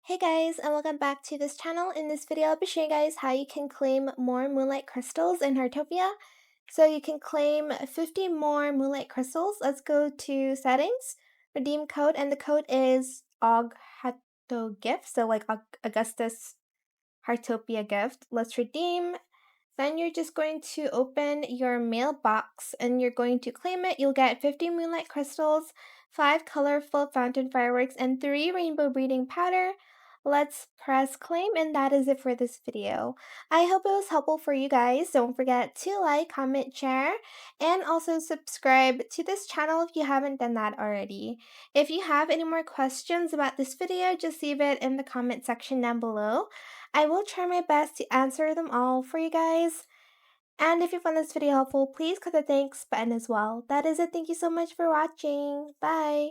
Hey guys, and welcome back to this channel. In this video, I'll be showing you guys how you can claim more Moonlight Crystals in Heartopia. So you can claim 50 more Moonlight Crystals. Let's go to settings, redeem code, and the code is Gift, so like Augustus Heartopia gift. Let's redeem. Then you're just going to open your mailbox and you're going to claim it. You'll get 50 Moonlight Crystals, 5 colorful fountain fireworks, and 3 rainbow breeding powder. Let's press claim, and that is it for this video. I hope it was helpful for you guys. Don't forget to like, comment, share, and also subscribe to this channel if you haven't done that already. If you have any more questions about this video, just leave it in the comment section down below. I will try my best to answer them all for you guys. And if you found this video helpful, please click the thanks button as well. That is it. Thank you so much for watching. Bye!